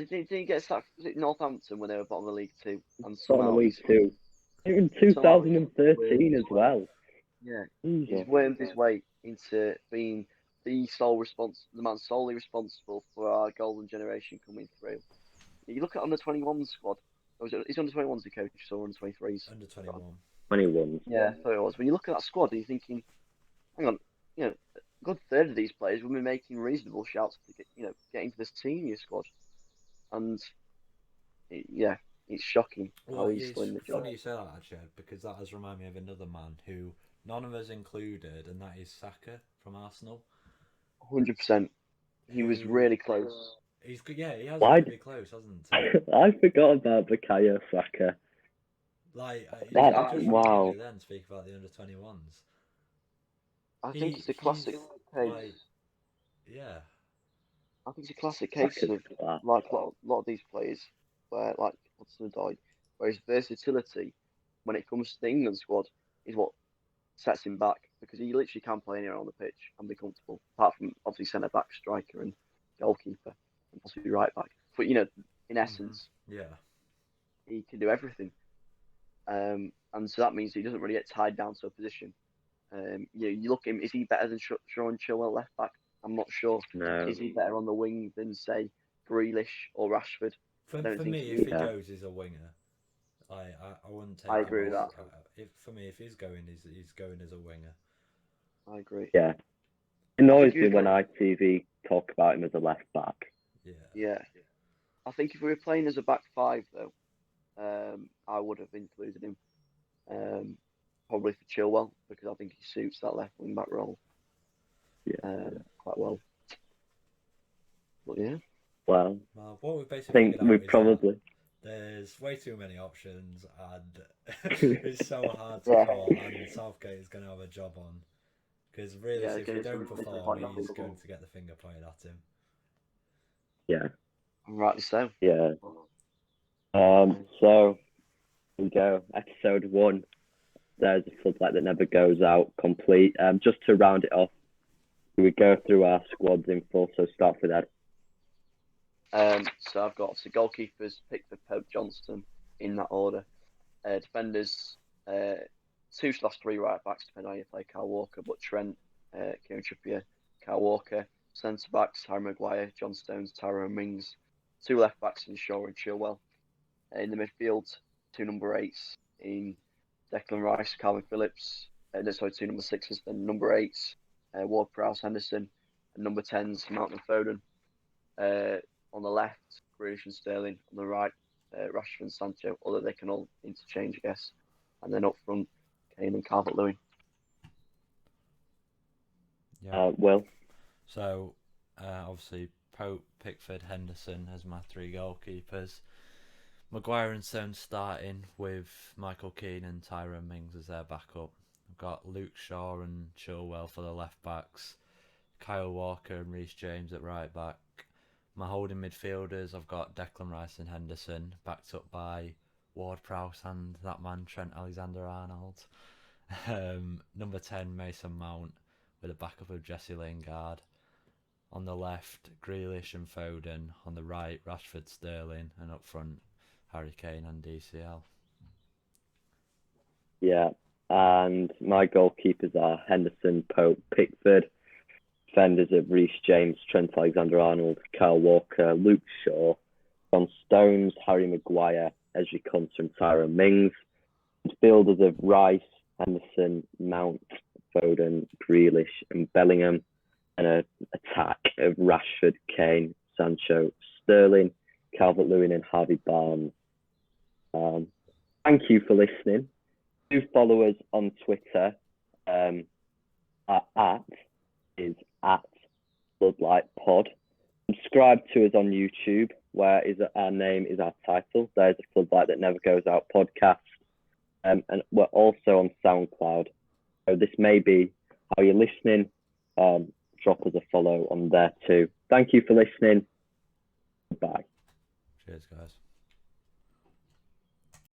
Did he get sacked? Was it Northampton when they were bottom of League Two? And Bottom of League Two. In 2013 as well. Yeah, he's wormed his way into being the man solely responsible for our golden generation coming through. You look at under 21 squad. Is under 21s the coach or under 23s? Under 21. 21. Yeah, I thought it was. When you look at that squad, you're thinking, hang on, a good third of these players will be making reasonable shouts to get into this senior squad, and it's shocking how he's still in the job. Funny you say that, actually, because that has reminded me of another man who none of us included, and that is Saka from Arsenal. 100%. He was really close. He has to be close, hasn't he? I forgot about Bukayo Saka. Wow. Then speak about the under 21s. I think it's a classic case. Yeah. I think it's a classic case of like a lot of these players, where like Hudson-Odoi, where his versatility when it comes to the England squad is what sets him back, because he literally can play anywhere on the pitch and be comfortable, apart from obviously centre back, striker, and goalkeeper, and possibly right back. But in essence, he can do everything. And so that means he doesn't really get tied down to a position. You look at him, is he better than Sean Chilwell left back? I'm not sure. No. Is he better on the wing than, say, Grealish or Rashford? For me, if he goes, he's a winger. I wouldn't take. I agree with that. For me, if he's going, he's going as a winger. I agree. Yeah. It annoys me when ITV talk about him as a left back. Yeah. I think if we were playing as a back five, though, I would have included him. Probably for Chilwell, because I think he suits that left wing back role quite well. But yeah. Well, what we've basically think we probably. There's way too many options, and it's so hard to call. And Southgate is going to have a job on, because really, if he don't perform, he's going to get the finger pointed at him. Yeah. Rightly so. Yeah. So here we go. Episode 1. There's a floodlight that never goes out. Complete. Just to round it off, we go through our squads in full. So start with Ed. So I've got the goalkeepers, Pickford, Pope, Johnston, in that order. Defenders, 2/3 right backs, depending on how you play Kyle Walker, but Trent, Kieran Trippier, Kyle Walker. Centre backs, Harry Maguire, John Stones, Tyrone Mings. 2 left backs in Shaw and Chilwell. In the midfield, 2 number 8s in Declan Rice, Calvin Phillips. 2 number 6s, then number 8s, Ward Prowse, Henderson, and number 10s, Mount and Foden. On the left, Grealish and Sterling. On the right, Rashford and Sancho, although they can all interchange, I guess. And then up front, Kane and Calvert-Lewin. Yeah. Will? So, obviously, Pope, Pickford, Henderson as my 3 goalkeepers. Maguire and Stones starting with Michael Keane and Tyrone Mings as their backup. I've got Luke Shaw and Chilwell for the left backs. Kyle Walker and Reece James at right back. My holding midfielders, I've got Declan Rice and Henderson, backed up by Ward Prowse and that man Trent Alexander-Arnold. Number 10, Mason Mount, with a backup of Jesse Lingard. On the left, Grealish and Foden. On the right, Rashford, Sterling, and up front, Harry Kane and DCL. Yeah, and my goalkeepers are Henderson, Pope, Pickford. Defenders of Reece James, Trent Alexander-Arnold, Kyle Walker, Luke Shaw, John Stones, Harry Maguire, Ezri Konsa and Tyrone Mings. Midfielders of Rice, Henderson, Mount, Foden, Grealish and Bellingham. And an attack of Rashford, Kane, Sancho, Sterling, Calvert-Lewin and Harvey Barnes. Thank you for listening. Do follow us on Twitter. Our is at Floodlight Pod. Subscribe to us on YouTube, where our name is our title. There's a Floodlight That Never Goes Out podcast. And we're also on SoundCloud. So this may be how you're listening. Drop us a follow on there too. Thank you for listening. Bye. Cheers, guys.